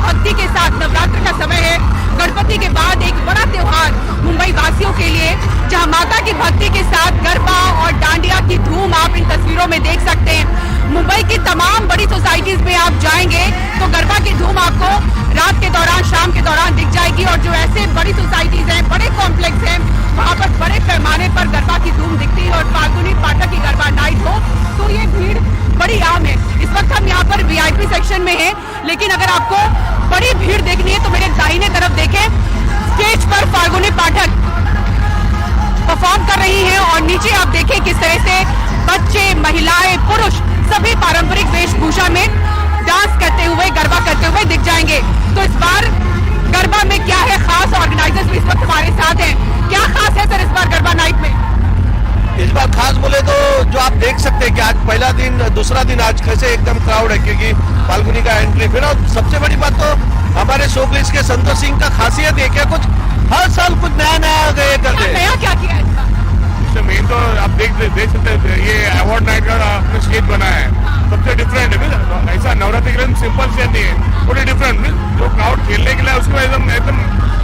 भक्ति के साथ नवरात्र का समय है, गणपति के बाद एक बड़ा त्योहार मुंबई वासियों के लिए, जहां माता की भक्ति के साथ गरबा और डांडिया की धूम आप इन तस्वीरों में देख सकते हैं। मुंबई की तमाम बड़ी सोसाइटीज में आप जाएंगे तो गरबा की धूम आपको रात के दौरान, शाम के दौरान दिख जाएगी। और जो ऐसे बड़ी सोसाइटीज हैं, बड़े कॉम्प्लेक्स हैं, वहाँ पर बड़े पैमाने पर गरबा की धूम दिखती है। और फाल्गुनी पाठक की गरबा नाइट हो तो ये भीड़ बड़ी आम है। इस वक्त हम यहाँ पर वीआईपी सेक्शन में हैं, लेकिन अगर आपको बड़ी भीड़ देखनी है तो मेरे दाहिने तरफ देखें, स्टेज पर फाल्गुनी पाठक परफॉर्म कर रही हैं और नीचे आप देखें किस तरह से बच्चे, महिलाएं, पुरुष सभी पारंपरिक वेशभूषा में डांस करते हुए, गरबा करते हुए दिख जाएंगे। तो इस बार गरबा में क्या है खास, ऑर्गेनाइजर्स भी इस वक्त हमारे साथ हैं। क्या खास है सर इस बार गरबा नाइट में? इस बार खास बोले तो जो आप देख सकते हैं कि आज पहला दिन, दूसरा दिन आज कैसे एकदम क्राउड है, क्योंकि फाल्गुनी का एंट्री। फिर और सबसे बड़ी बात तो हमारे शोकेस के संतोष सिंह का खासियत है क्या, कुछ हर साल कुछ नया नया गए करते हैं। नया क्या किया है? मेन तो आप देख सकते हैं, ये अवार्ड नाइट का आपने स्टेज बना है, सबसे डिफरेंट है। ऐसा नवरात्रि के लिए सिंपल से नहीं है, थोड़ी डिफरेंट। जो क्राउड खेलने के लिए उसको एकदम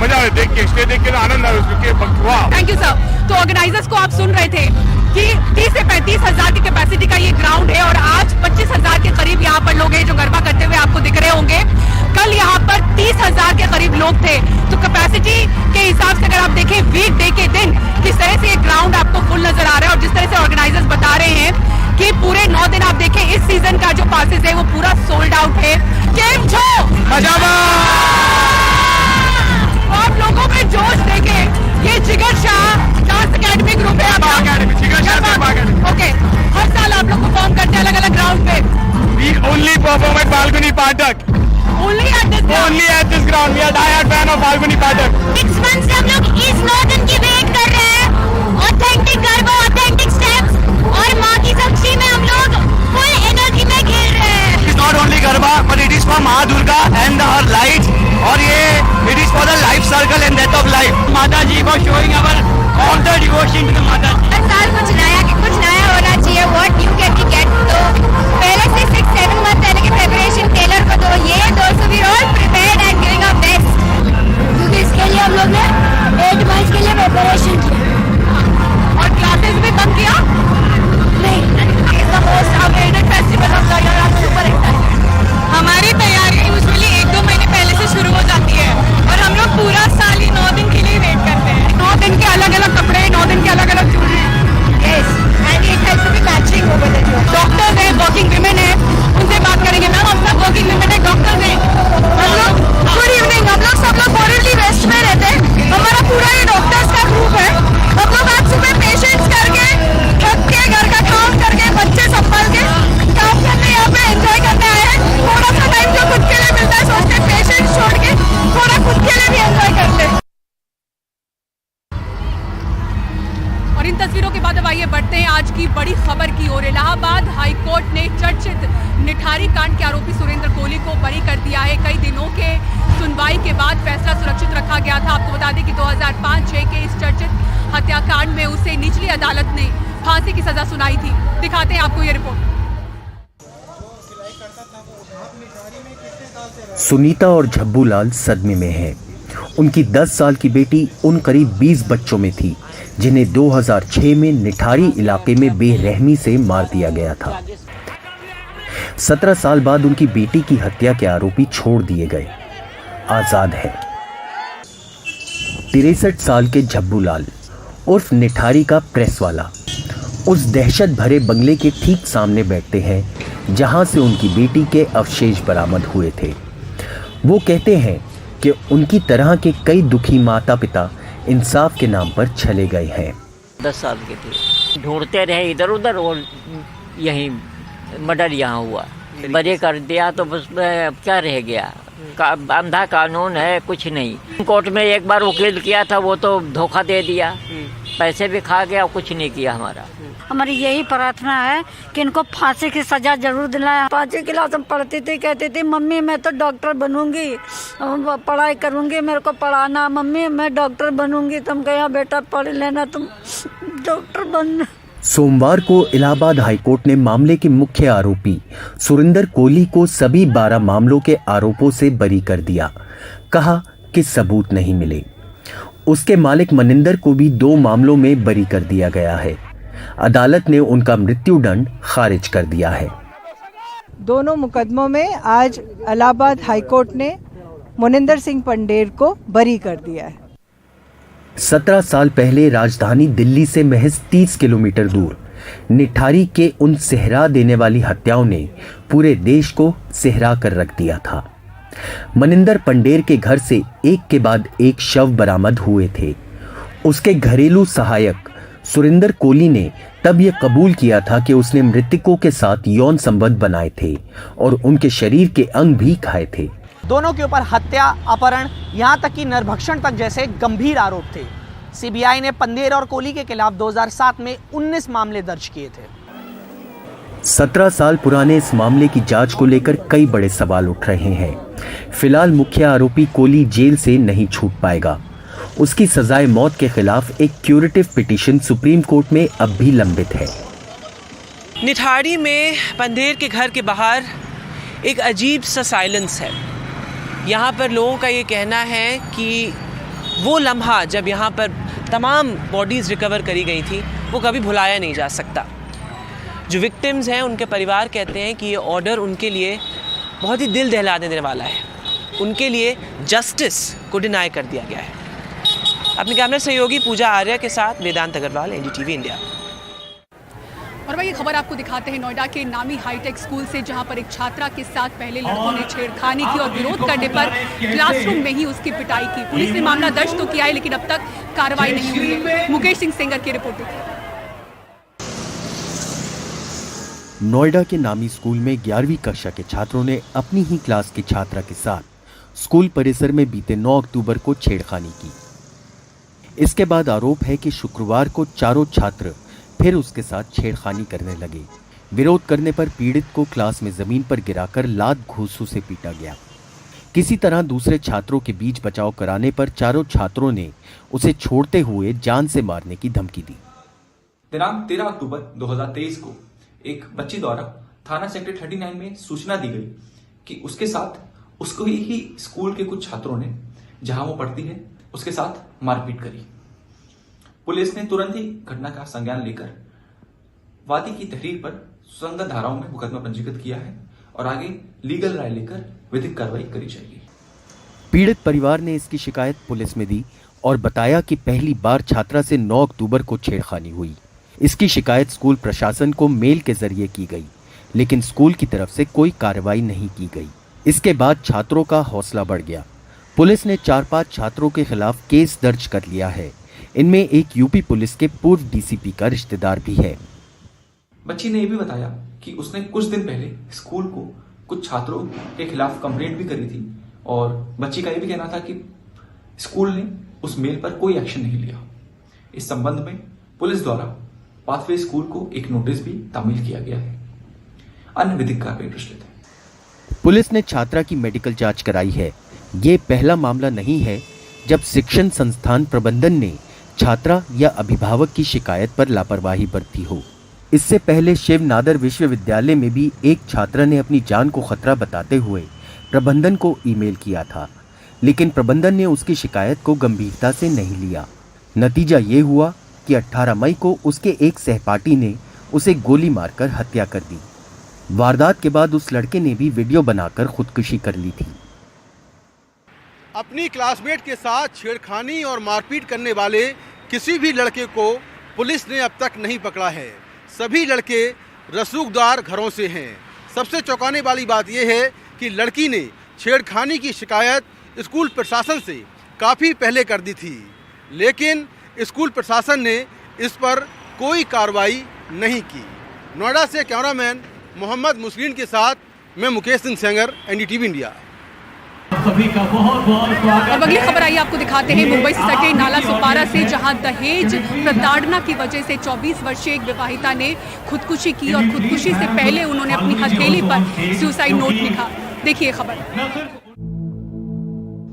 मजा आए देख के, स्टेज देख के आनंद आए उसके। वाह, थैंक यू सर। तो ऑर्गेनाइजर्स को आप सुन रहे थे कि 30 से 35 हजार की कैपेसिटी का ये ग्राउंड है और आज 25 हजार के करीब यहाँ पर लोग हैं जो गरबा करते हुए आपको दिख रहे होंगे। कल यहाँ पर 30 हजार के करीब लोग थे। तो कैपेसिटी के हिसाब से अगर आप देखें वीक डे के दिन किस तरह से ये ग्राउंड आपको फुल नजर आ रहा है, और जिस तरह से ऑर्गेनाइजर्स बता रहे हैं कि पूरे 9 दिन आप देखें इस सीजन का जो पासेस है वो पूरा सोल्ड आउट है। केम छो आप लोगों में जोश देखें। ये जिगर शाह डांस अकेडमी ग्रुप है आपका? ओके, हर साल आप लोग परफॉर्म करते हैं अलग अलग ग्राउंड पे? We only perform at Falguni Pathak. Only at this ground? Only at this ground. We are diehard fan of Falguni Pathak. 6 months से हम लोग इस 9 दिन की वेट कर रहे हैं। ऑथेंटिक गरबा, ऑथेंटिक स्टेप्स और माँ की साक्षी में हम लोग फुल एनर्जी में खेल रहे हैं। It is not only garba but it is for माँ दुर्गा and her light, और ये it is for the life circle and death of life. माता जी को showing our all the devotion to the माता जी। हर साल कुछ नया होना चाहिए। What new can we get? तो पहले से 6-7 मंथ पहले की प्रिपरेशन टेलर को दो। ये दोस्तों भी all prepared and giving our best, क्योंकि इसके लिए हम लोग ने 8 मंथ के लिए प्रिपरेशन की और क्लासेस भी बंद किया? नहीं। It's the most awaited festival of the year. I'm super excited. हमारी तैयारी यूजुअली 1-2 महीने पहले से शुरू हो जाती है और हम लोग पूरा साल ही 9 दिन के लिए वेट करते हैं। 9 दिन के अलग अलग कपड़े, 9 दिन के अलग अलग jewellery. Yes, and it has to be matching over the job. Doctors हैं, वर्किंग विमेन है, उनसे बात करेंगे। मैम हम सब वर्किंग विमेन है, डॉक्टर्स हैं। हम लोग गुड इवनिंग, हम लोग सब लोग बॉरेली वेस्ट में रहते हैं। हमारा पूरा ये डॉक्टर्स का ग्रुप है। हम लोग आज सुबह पेशेंट्स करके, थक के, घर का काम करके, बच्चे संभाल के काम करने यहाँ पे एंजॉय करने आए हैं। थोड़ा सा टाइम जो खुद के लिए मिलता है सोचते पेशेंट्स छोड़ के थोड़ा खुद के लिए भी एंजॉय करते हैं। और इन तस्वीरों के बाद अब आइए बढ़ते हैं आज की बड़ी खबर की ओर। इलाहाबाद हाईकोर्ट ने चर्चित निठारी कांड के आरोपी सुरेंद्र कोहली को बरी कर दिया है। कई दिनों के सुनवाई के बाद फैसला सुरक्षित रखा गया था। आपको बता दें कि 2005-6 के इस चर्चित हत्याकांड में उसे निचली अदालत ने फांसी की सजा सुनाई थी। दिखाते हैं आपको ये रिपोर्ट। सुनीता और झब्बूलाल सदमे में हैं। उनकी 10 साल की बेटी उन करीब 20 बच्चों में थी जिन्हें 2006 में निठारी इलाके में बेरहमी से मार दिया गया था। 17 साल बाद उनकी बेटी की हत्या के आरोपी छोड़ दिए गए, आजाद है। 63 साल के झब्बूलाल उर्फ निठारी का प्रेस वाला उस दहशत भरे बंगले के ठीक सामने बैठते हैं जहां से उनकी बेटी के अवशेष बरामद हुए थे। वो कहते हैं कि उनकी तरह के कई दुखी माता पिता इंसाफ के नाम पर चले गए हैं। 10 साल के थे, ढूंढते रहे इधर उधर और यही मर्डर यहाँ हुआ। बरी कर दिया तो बस क्या रह गया। अंधा कानून है, कुछ नहीं। कोर्ट में एक बार वकील किया था, वो तो धोखा दे दिया, पैसे भी खा गया, कुछ नहीं किया हमारा। हमारी यही प्रार्थना है कि इनको फांसी की सजा जरूर दिलाएं। 5वीं क्लास में पढ़ती थी, कहती थी मम्मी मैं तो डॉक्टर बनूंगी, पढ़ाई करूंगी, मेरे को पढ़ाना, मम्मी मैं डॉक्टर बनूंगी। तुम कहा बेटा पढ़ लेना, तुम डॉक्टर बन। सोमवार को इलाहाबाद हाईकोर्ट ने मामले के मुख्य आरोपी सुरिंदर कोहली को सभी 12 मामलों के आरोपों से बरी कर दिया। कहा कि सबूत नहीं मिले। उसके मालिक मनिंदर को भी 2 मामलों में बरी कर दिया गया है। अदालत ने उनका मृत्युदंड खारिज कर दिया है। दोनों मुकदमों में आज इलाहाबाद हाईकोर्ट ने मोनिंदर सिंह पंडेर को बरी कर दिया है। 17 साल पहले राजधानी दिल्ली से महज 30 किलोमीटर दूर निठारी के उन सिहरा देने वाली हत्याओं ने पूरे देश को सिहरा कर रख दिया था। मनिंदर पंडेर के घर से एक के बाद एक शव बरामद हुए थे। उसके घरेलू सहायक सुरिंदर कोहली ने तब यह कबूल किया था कि उसने मृतकों के साथ यौन संबंध बनाए थे और उनके शरीर के अंग भी खाए थे। दोनों के ऊपर हत्या, अपहरण, यहाँ तक कि नरभक्षण तक जैसे गंभीर आरोप थे। सीबीआई ने पंडेर और कोहली के खिलाफ 2007 में 19 मामले दर्ज किए थे। 17 साल पुराने इस मामले की जांच को लेकर कई बड़े सवाल उठ रहे हैं। फिलहाल मुख्य आरोपी कोहली जेल से नहीं छूट पाएगा। उसकी सजाए मौत के खिलाफ एक क्यूरेटिव पिटीशन सुप्रीम कोर्ट में अब भी लंबित है। निठारी में पंडेर के घर के बाहर एक अजीब सा साइलेंस है। यहाँ पर लोगों का ये कहना है कि वो लम्हा जब यहाँ पर तमाम बॉडीज़ रिकवर करी गई थी वो कभी भुलाया नहीं जा सकता। जो विक्टिम्स हैं उनके परिवार कहते हैं कि ये ऑर्डर उनके लिए बहुत ही दिल दहला देने वाला है। उनके लिए जस्टिस को डिनाई कर दिया गया है। अपने कैमरा सहयोगी पूजा आर्या के साथ वेदांत अग्रवाल, एनडीटीवी इंडिया। और वही खबर आपको दिखाते हैं नोएडा के नामी हाईटेक स्कूल से, जहां पर एक छात्रा के साथ पहले लड़कों ने छेड़खानी की और विरोध करने पर क्लासरूम में ही उसकी पिटाई की। पुलिस ने मामला दर्ज तो किया है लेकिन अब तक कार्रवाई नहीं हुई है। मुकेश सिंह सेंगर की रिपोर्ट देखिए। नोएडा के नामी स्कूल में 11वीं कक्षा के छात्रों ने अपनी ही क्लास की छात्रा के साथ स्कूल परिसर में बीते 9 अक्टूबर को छेड़खानी की। इसके बाद आरोप है कि शुक्रवार को चारों छात्र फिर उसके साथ छेड़खानी करने लगे। विरोध करने पर पीड़ित को क्लास में जमीन पर गिराकर लात घूंसों से पीटा गया। किसी तरह दूसरे छात्रों के बीच बचाव कराने पर चारों छात्रों ने उसे छोड़ते हुए जान से मारने की धमकी दी। दिनांक 13 अक्टूबर 2023 को एक बच्ची द्वारा थाना सेक्टर 39 में सूचना दी गई कि उसके साथ उसको ही स्कूल के कुछ छात्रों ने, जहां वो पढ़ती है, उसके साथ मारपीट करी। पुलिस ने तुरंत ही घटना का संज्ञान लेकर वादी की तहरीर पर सुसंगत धाराओं में मुकदमा पंजीकृत किया है और आगे लीगल राय लेकर विधिक कार्रवाई करी जाएगी। पीड़ित परिवार ने इसकी शिकायत पुलिस में दी और बताया कि पहली बार छात्रा से 9 अक्टूबर को छेड़खानी हुई। इसकी शिकायत स्कूल प्रशासन को मेल के जरिए की गई, लेकिन स्कूल की तरफ से कोई कार्रवाई नहीं की गई। इसके बाद छात्रों का हौसला बढ़ गया। पुलिस ने 4-5 छात्रों के खिलाफ केस दर्ज कर लिया है। इनमें एक यूपी पुलिस के पूर्व डीसीपी का रिश्तेदार भी है। बच्ची ने यह भी बताया कि उसने कुछ दिन पहले स्कूल को कुछ छात्रों के खिलाफ कंप्लेंट भी करी थी और बच्ची का यह भी कहना था कि स्कूल ने उस मेल पर कोई एक्शन नहीं लिया। इस संबंध में पुलिस द्वारा पाथवे स्कूल को एक नोटिस भी तामील किया गया है। अन्य विधिक कार्रवाई प्रचलित है। पुलिस ने छात्रा की मेडिकल जांच कराई है। ये पहला मामला नहीं है जब शिक्षण संस्थान प्रबंधन ने छात्रा या अभिभावक की शिकायत पर लापरवाही बरती हो। इससे पहले शिव नादर विश्वविद्यालय में भी एक छात्रा ने अपनी जान को खतरा बताते हुए प्रबंधन को ईमेल किया था, लेकिन प्रबंधन ने उसकी शिकायत को गंभीरता से नहीं लिया। नतीजा ये हुआ कि 18 मई को उसके एक सहपाठी ने उसे गोली मारकर हत्या कर दी। वारदात के बाद उस लड़के ने भी वीडियो बनाकर खुदकुशी कर ली थी। अपनी क्लासमेट के साथ छेड़खानी और मारपीट करने वाले किसी भी लड़के को पुलिस ने अब तक नहीं पकड़ा है। सभी लड़के रसूखदार घरों से हैं। सबसे चौंकाने वाली बात यह है कि लड़की ने छेड़खानी की शिकायत स्कूल प्रशासन से काफ़ी पहले कर दी थी, लेकिन स्कूल प्रशासन ने इस पर कोई कार्रवाई नहीं की। नोएडा से कैमरामैन मोहम्मद मुस्लिन के साथ मैं मुकेश सिंह सेंगर, एनडीटीवी इंडिया। अब अगली खबर आइए आपको दिखाते हैं मुंबई से सटे नाला सुपारा से, जहां दहेज प्रताड़ना की वजह से 24 वर्षीय एक विवाहिता ने खुदकुशी की और खुदकुशी से पहले उन्होंने अपनी हथेली पर सुसाइड नोट लिखा। देखिए खबर।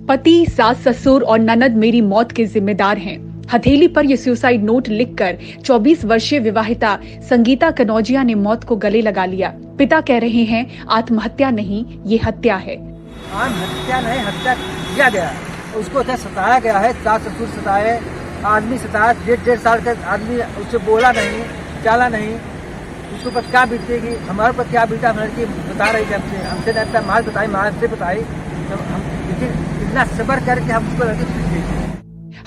पति, सास, ससुर और ननद मेरी मौत के जिम्मेदार हैं। हथेली पर ये सुसाइड नोट लिखकर 24 वर्षीय विवाहिता संगीता कनौजिया ने मौत को गले लगा लिया। पिता कह रहे हैं आत्महत्या नहीं, ये हत्या है। हत्या नहीं, हत्या किया गया है। उसको सताया गया है, सास ससुर सताए, आदमी सताया, 1.5 साल का आदमी, उससे बोला नहीं, चाला नहीं, उसके ऊपर क्या बीतेगी, हमारे ऊपर क्या बीता, लड़की बता रही थी हमसे नहीं, माँ बताई, माँ से बताई, तो हम इतना सब्र करके हम उसको लड़की।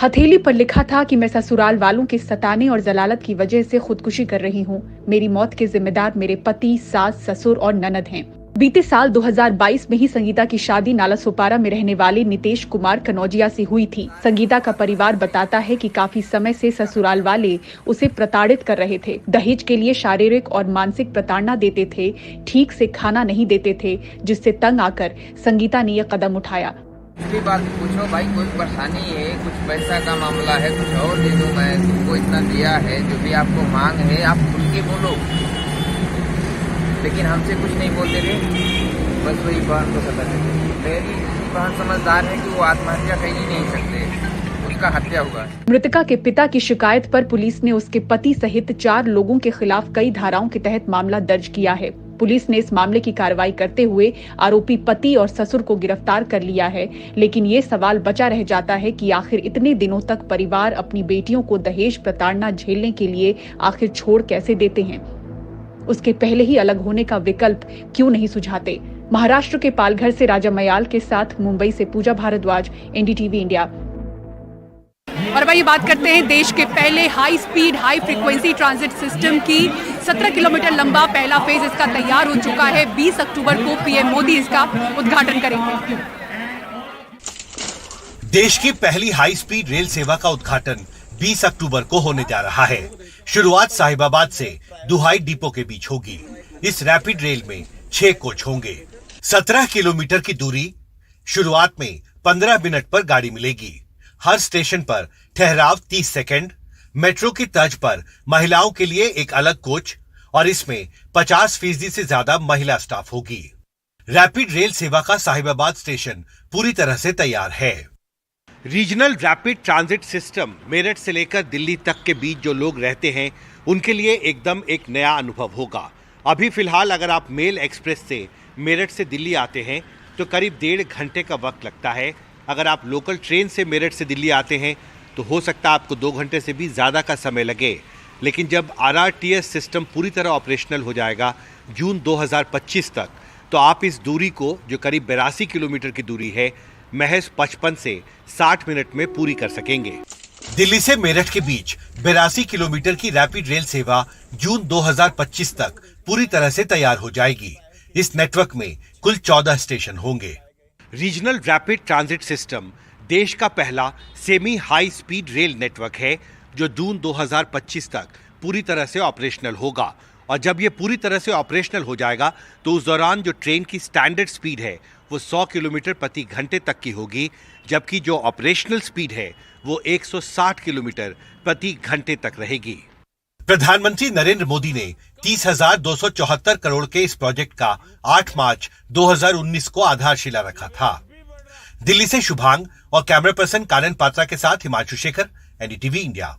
हथेली पर लिखा था कि मैं ससुराल वालों के सताने और जलालत की वजह से खुदकुशी कर रही हूँ। मेरी मौत के जिम्मेदार मेरे पति, सास, ससुर और ननद हैं। बीते साल 2022 में ही संगीता की शादी नालासोपारा में रहने वाले नितेश कुमार कनौजिया से हुई थी। संगीता का परिवार बताता है कि काफी समय से ससुराल वाले उसे प्रताड़ित कर रहे थे। दहेज के लिए शारीरिक और मानसिक प्रताड़ना देते थे, ठीक से खाना नहीं देते थे, जिससे तंग आकर संगीता ने यह कदम उठाया। दूसरी बात पूछो भाई, कोई परेशानी है, कुछ पैसा का मामला है, कुछ और दे दूं मैं, तुमको इतना दिया है, जो भी आपको मांग है आप खुल के बोलो, लेकिन हमसे कुछ नहीं बोलते थे। बस वही बहन को सता देते। मेरी बहन समझदार है कि वो आत्महत्या कर ही नहीं सकते, उसका हत्या हुआ। मृतका के पिता की शिकायत पर पुलिस ने उसके पति सहित 4 लोगों के खिलाफ कई धाराओं के तहत मामला दर्ज किया है। पुलिस ने इस मामले की कार्रवाई करते हुए आरोपी पति और ससुर को गिरफ्तार कर लिया है, लेकिन ये सवाल बचा रह जाता है कि आखिर इतने दिनों तक परिवार अपनी बेटियों को दहेज प्रताड़ना झेलने के लिए आखिर छोड़ कैसे देते हैं। उसके पहले ही अलग होने का विकल्प क्यों नहीं सुझाते। महाराष्ट्र के पालघर से राजा मयाल के साथ मुंबई से पूजा भारद्वाज, एनडीटीवी इंडिया। और वही बात करते हैं देश के पहले high speed high frequency transit system की। 17 किलोमीटर लंबा पहला फेज इसका तैयार हो चुका है। 20 अक्टूबर को पीएम मोदी इसका उद्घाटन करेंगे। देश की पहली हाई स्पीड रेल सेवा का उद्घाटन 20 अक्टूबर को होने जा रहा है। शुरुआत साहिबाबाद से दुहाई डिपो के बीच होगी। इस रैपिड रेल में 6 कोच होंगे। 17 किलोमीटर की दूरी। शुरुआत में 15 मिनट पर गाड़ी मिलेगी। हर स्टेशन पर ठहराव 30 सेकंड। मेट्रो की तर्ज पर महिलाओं के लिए एक अलग कोच और इसमें 50% से ज्यादा महिला स्टाफ होगी। रैपिड रेल सेवा का साहिबाबाद स्टेशन पूरी तरह से तैयार है। Regional rapid transit system Meerut से लेकर दिल्ली तक के बीच जो लोग रहते हैं उनके लिए एकदम एक नया अनुभव होगा। अभी फिलहाल अगर आप मेल एक्सप्रेस से मेरठ से दिल्ली आते हैं तो करीब 1.5 घंटे का वक्त लगता है। अगर आप लोकल ट्रेन से मेरठ से दिल्ली आते हैं तो हो सकता है आपको 2 घंटे से भी ज़्यादा का समय लगे। लेकिन जब RRTS सिस्टम पूरी तरह ऑपरेशनल हो जाएगा जून 2025 तक, तो आप इस दूरी को, जो करीब 82 किलोमीटर की दूरी है, महज 55 से 60 मिनट में पूरी कर सकेंगे। दिल्ली से मेरठ के बीच 82 किलोमीटर की रैपिड रेल सेवा जून 2025 तक पूरी तरह से तैयार हो जाएगी। इस नेटवर्क में कुल 14 स्टेशन होंगे। रीजनल रैपिड ट्रांजिट सिस्टम देश का पहला semi high speed rail network है जो जून 2025 तक पूरी तरह से ऑपरेशनल होगा। और जब ये पूरी तरह से ऑपरेशनल हो जाएगा तो उस दौरान जो ट्रेन की स्टैंडर्ड स्पीड है वो 100 किलोमीटर प्रति घंटे तक की होगी, जबकि जो ऑपरेशनल स्पीड है वो 160 किलोमीटर प्रति घंटे तक रहेगी। प्रधानमंत्री नरेंद्र मोदी ने 30,274 करोड़ के इस प्रोजेक्ट का 8 मार्च 2019 को आधारशिला रखा था। दिल्ली से शुभांग और कैमरा पर्सन कानन पात्रा के साथ हिमांशु शेखर, एनडीटीवी इंडिया।